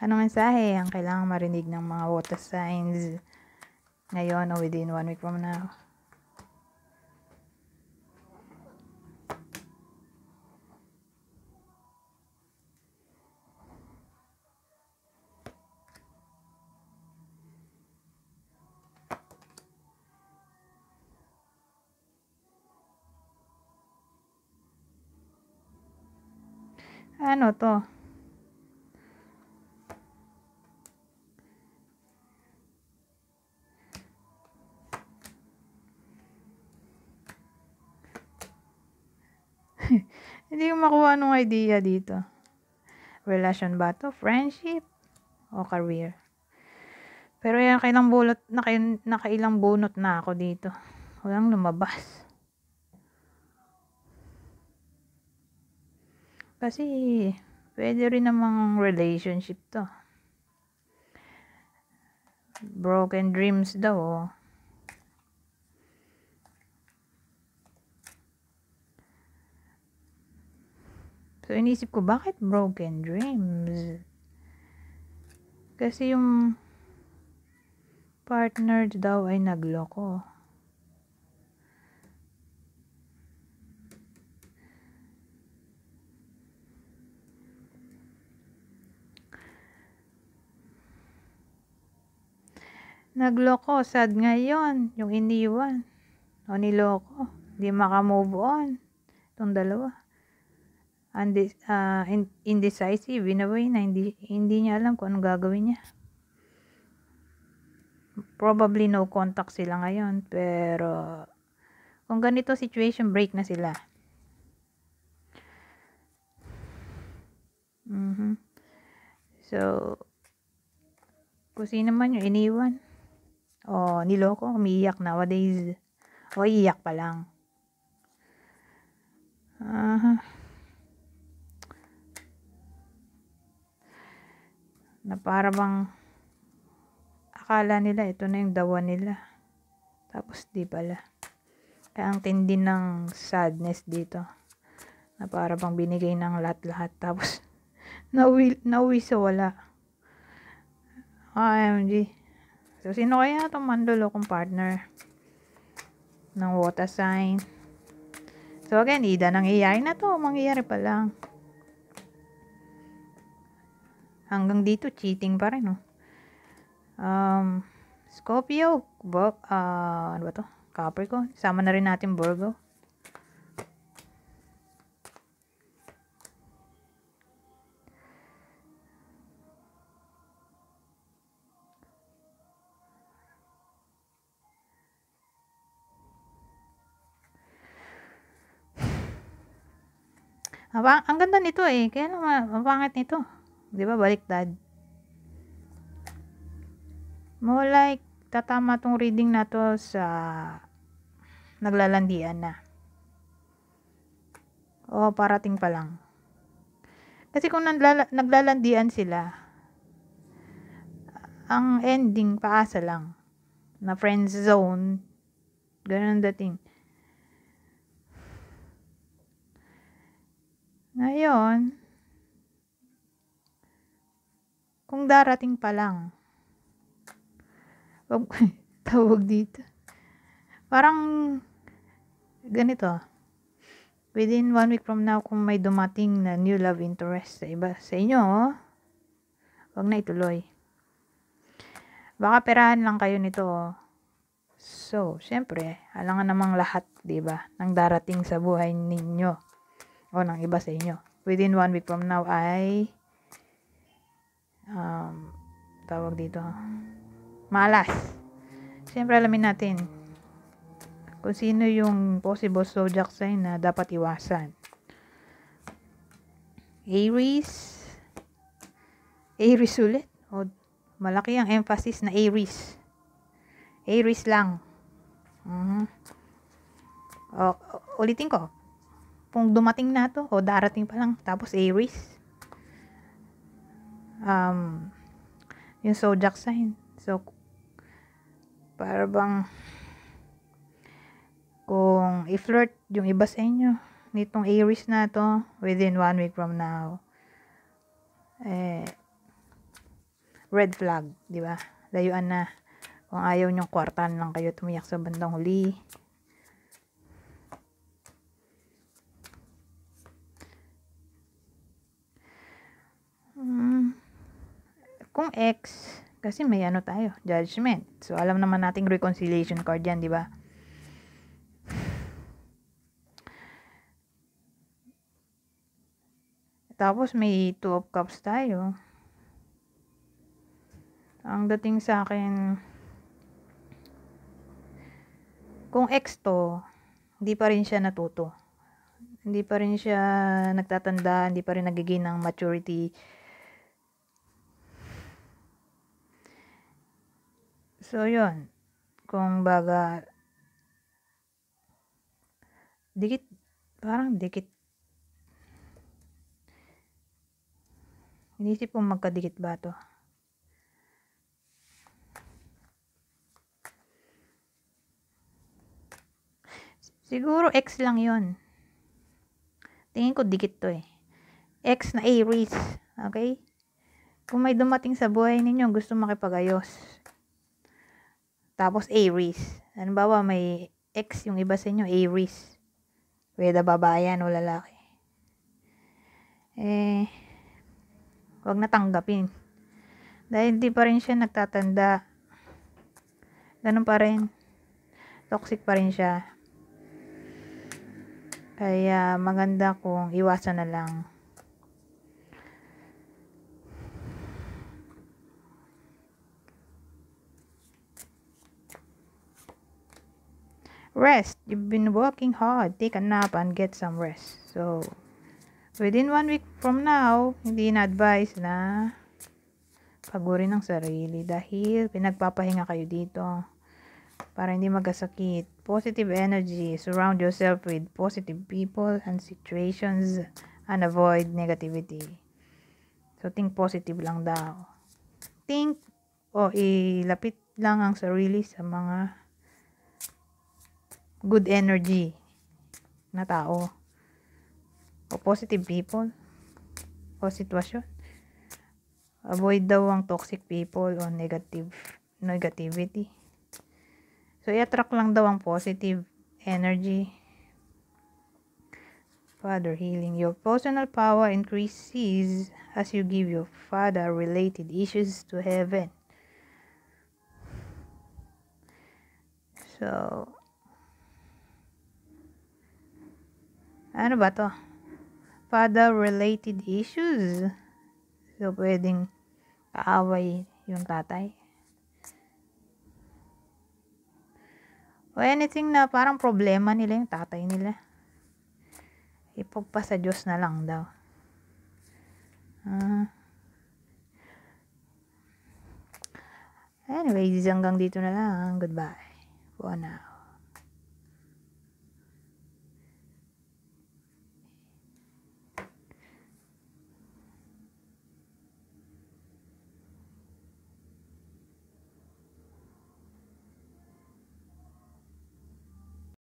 Anong mensahe ang kailangang marinig ng mga water signs ngayon o within 1 week from now? Ano to? Hindi ko makuha anong idea dito. Relasyon ba to? Friendship? O career? Pero yan, nakailang bunot na ako dito. Walang lumabas. Kasi, pwede rin namang relationship to. Broken dreams daw, oh. So, inisip ko, bakit broken dreams? Kasi yung partner daw ay nagloko. Nagloko, sad ngayon, yung iniwan. O niloko, di makamove on. Itong dalawa. Indecisive, in a way na hindi niya alam kung anong gagawin niya. Probably no contact sila ngayon, pero kung ganito situation, break na sila. So, kung sino man yung iniwan, o niloko, umiiyak nowadays, o iiyak pa lang. Na para bang akala nila ito na yung dawa nila, tapos di pala. Kaya ang tindi ng sadness dito, na para bang binigay ng lahat-lahat, tapos nauwi sa wala. OMG. So, sino kaya itong mandolokong partner ng water sign? So, again, ida nangyayari na to, mangyayari pa lang. Hanggang dito, cheating pa rin, no? Scorpio, ano ba to? Capricorn. Sama na rin natin Virgo. Ang ganda nito eh. Kaya naman, ang pangit nito. Di ba, baliktad. More like, tatama tong reading na to sa naglalandian na. O parating pa lang. Kasi kung naglalandian sila, ang ending, paasa lang. Na friend zone. Ganun dating. Ngayon, kung darating pa lang, tawag dito. Parang, ganito. Within 1 week from now, kung may dumating na new love interest sa iba, sa inyo, wag na ituloy. Baka perahan lang kayo nito. So, syempre, alangan namang lahat, diba, nang darating sa buhay ninyo o ng iba sa inyo. Within 1 week from now ay tawag dito, malas. Syempre, alamin natin kung sino yung possible zodiac sign na dapat iwasan. Aries ulit. O, malaki ang emphasis na Aries. Aries lang. Ulitin ko. Kung dumating na to, o darating pa lang, tapos Aries. Yung zodiac sign. So, para bang kung i-flirt yung iba sa inyo, nitong Aries na to, within 1 week from now, red flag, di ba? Layuan na. Kung ayaw nyong kwartan lang kayo tumiyak sa bandang huli. Kung ex, kasi may ano tayo, judgment. So, alam naman nating reconciliation card yan, di ba? Tapos, may 2 of cups tayo. Ang dating sa akin, kung ex to, hindi pa rin siya natuto. Hindi pa rin siya nagtatanda, hindi pa rin nagiging ng maturity. So, yun. Kung baga, dikit, parang dikit. Inisip kong magkadikit ba to? Siguro X lang yon. Tingin ko dikit to eh. X na Aries. Okay? Kung may dumating sa buhay ninyo, gusto makipagayos. Tapos Aries. Halimbawa may X yung iba sa inyo, Aries. Pwede babae yan o lalaki. Wag na tanggapin. Dahil hindi pa rin siya nagtatanda. Ganun pa rin. Toxic pa rin siya. Kaya maganda kung iwasan na lang. Rest. You've been working hard. Take a nap and get some rest. So, within 1 week from now, hindi na-advise na pagurin ng sarili dahil pinagpapahinga kayo dito para hindi magkasakit. Positive energy. Surround yourself with positive people and situations and avoid negativity. So, think positive lang daw. Think o ilapit lang ang sarili sa mga good energy na tao o positive people o sitwasyon. Avoid daw ang toxic people o negativity. So, i-attract lang daw ang positive energy. Father healing. Your personal power increases as you give your father-related issues to heaven. So, ano ba to? Father-related issues. So, pwedeng kaaway yung tatay. O anything na parang problema nila yung tatay nila. Ipagpa sa Diyos na lang daw. Anyways, hanggang dito na lang. Goodbye for now.